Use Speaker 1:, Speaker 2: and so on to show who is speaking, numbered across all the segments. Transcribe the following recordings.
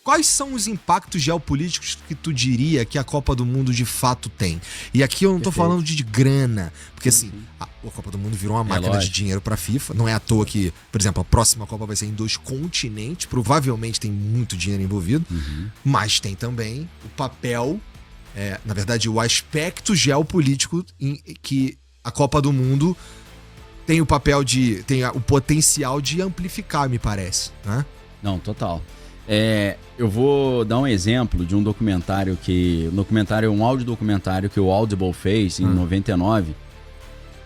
Speaker 1: quais são os impactos geopolíticos que tu diria que a Copa do Mundo de fato tem? E aqui eu não tô falando de grana, porque assim, a Copa do Mundo virou uma máquina de dinheiro pra FIFA. Não é à toa que, por exemplo, a próxima Copa vai ser em 2 continentes, provavelmente tem muito dinheiro envolvido, mas tem também o papel, na verdade, o aspecto geopolítico que a Copa do Mundo tem o papel tem o potencial de amplificar, me parece, né?
Speaker 2: Não, total. Eu vou dar um exemplo de um documentário um audiodocumentário que o Audible fez em 99,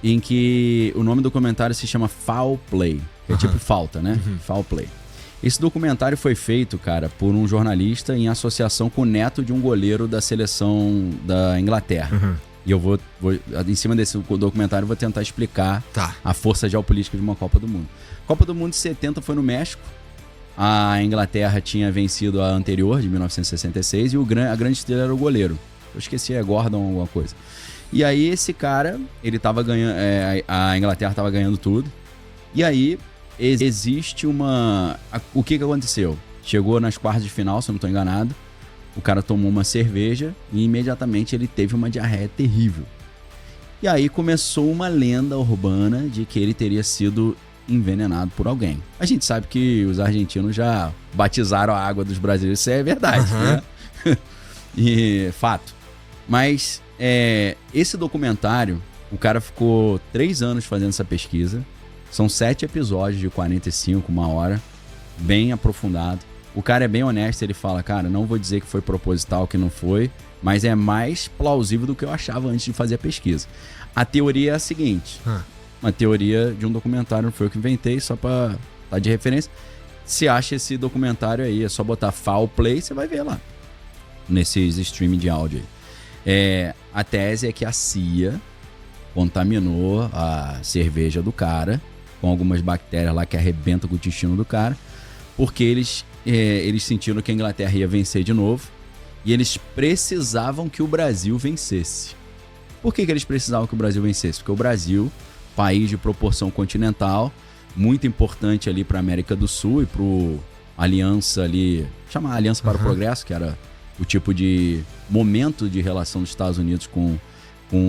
Speaker 2: em que o nome do documentário se chama Foul Play, que é tipo falta, né? Foul Play. Esse documentário foi feito, cara, por um jornalista em associação com o neto de um goleiro da seleção da Inglaterra. E eu vou em cima desse documentário, vou tentar explicar a força geopolítica de uma Copa do Mundo. A Copa do Mundo de 70 foi no México. A Inglaterra tinha vencido a anterior, de 1966, e a grande estrela era o goleiro. Eu esqueci, Gordon ou alguma coisa. E aí esse cara, ele tava ganhando, a Inglaterra tava ganhando tudo. E aí existe o que aconteceu? Chegou nas quartas de final, se eu não tô enganado. O cara tomou uma cerveja e imediatamente ele teve uma diarreia terrível. E aí começou uma lenda urbana de que ele teria sido envenenado por alguém. A gente sabe que os argentinos já batizaram a água dos brasileiros, isso é verdade, né? E fato. Mas esse documentário, o cara ficou 3 anos fazendo essa pesquisa. São 7 episódios de 45, 1 hora, bem aprofundado. O cara é bem honesto, ele fala, cara, não vou dizer que foi proposital, que não foi, mas é mais plausível do que eu achava antes de fazer a pesquisa. A teoria é a seguinte, uma teoria de um documentário, não foi eu que inventei, só pra dar de referência. Se acha esse documentário aí, é só botar Foul Play, você vai ver lá, nesses streaming de áudio aí. A tese é que a CIA contaminou a cerveja do cara com algumas bactérias lá que arrebentam com o intestino do cara, porque eles sentiram que a Inglaterra ia vencer de novo e eles precisavam que o Brasil vencesse. Por que eles precisavam que o Brasil vencesse? Porque o Brasil, país de proporção continental, muito importante ali para a América do Sul e para a aliança ali, chamar Aliança para o Progresso, que era o tipo de momento de relação dos Estados Unidos com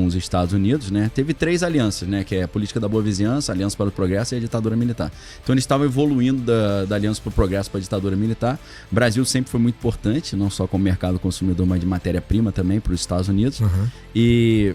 Speaker 2: os Estados Unidos, né? Teve 3 alianças, né? Que é a política da boa vizinhança, a Aliança para o Progresso e a ditadura militar. Então eles estavam evoluindo da Aliança para o Progresso para a ditadura militar. O Brasil sempre foi muito importante, não só como mercado consumidor, mas de matéria-prima também para os Estados Unidos. E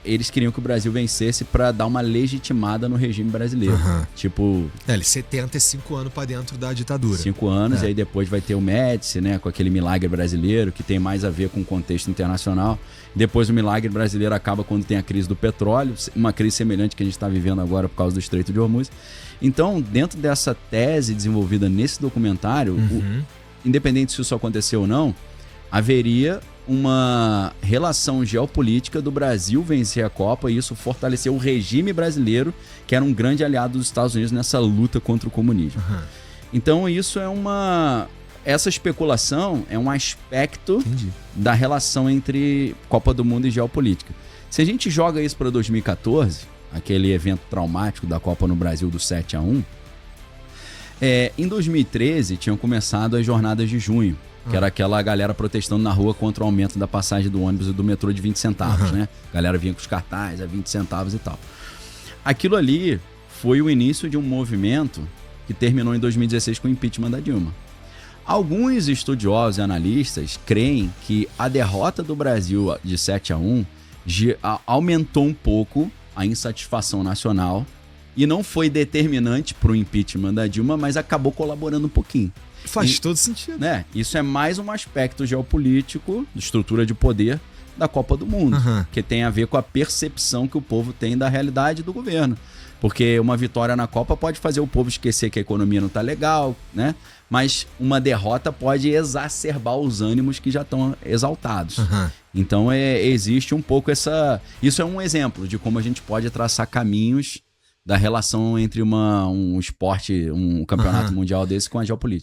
Speaker 2: eles queriam que o Brasil vencesse para dar uma legitimada no regime brasileiro. Tipo...
Speaker 1: Eles 75 anos para dentro da ditadura.
Speaker 2: 5 anos, e aí depois vai ter o Médici, né? Com aquele milagre brasileiro, que tem mais a ver com o contexto internacional. Depois o milagre brasileiro acaba quando tem a crise do petróleo, uma crise semelhante que a gente está vivendo agora por causa do Estreito de Hormuz. Então, dentro dessa tese desenvolvida nesse documentário, independente se isso aconteceu ou não, haveria uma relação geopolítica do Brasil vencer a Copa e isso fortaleceu o regime brasileiro, que era um grande aliado dos Estados Unidos nessa luta contra o comunismo. Então isso essa especulação é um aspecto da relação entre Copa do Mundo e geopolítica. Se a gente joga isso para 2014, aquele evento traumático da Copa no Brasil do 7-1, em 2013 tinham começado as jornadas de junho, que era aquela galera protestando na rua contra o aumento da passagem do ônibus e do metrô de 20 centavos, né? A galera vinha com os cartazes a 20 centavos e tal. Aquilo ali foi o início de um movimento que terminou em 2016 com o impeachment da Dilma. Alguns estudiosos e analistas creem que a derrota do Brasil de 7-1 aumentou um pouco a insatisfação nacional e não foi determinante para o impeachment da Dilma, mas acabou colaborando um pouquinho.
Speaker 1: Faz todo sentido.
Speaker 2: Né? Isso é mais um aspecto geopolítico, de estrutura de poder da Copa do Mundo, que tem a ver com a percepção que o povo tem da realidade do governo. Porque uma vitória na Copa pode fazer o povo esquecer que a economia não está legal, né? Mas uma derrota pode exacerbar os ânimos que já estão exaltados. Então existe um pouco essa... Isso é um exemplo de como a gente pode traçar caminhos da relação entre um esporte, um campeonato mundial desse com a geopolítica.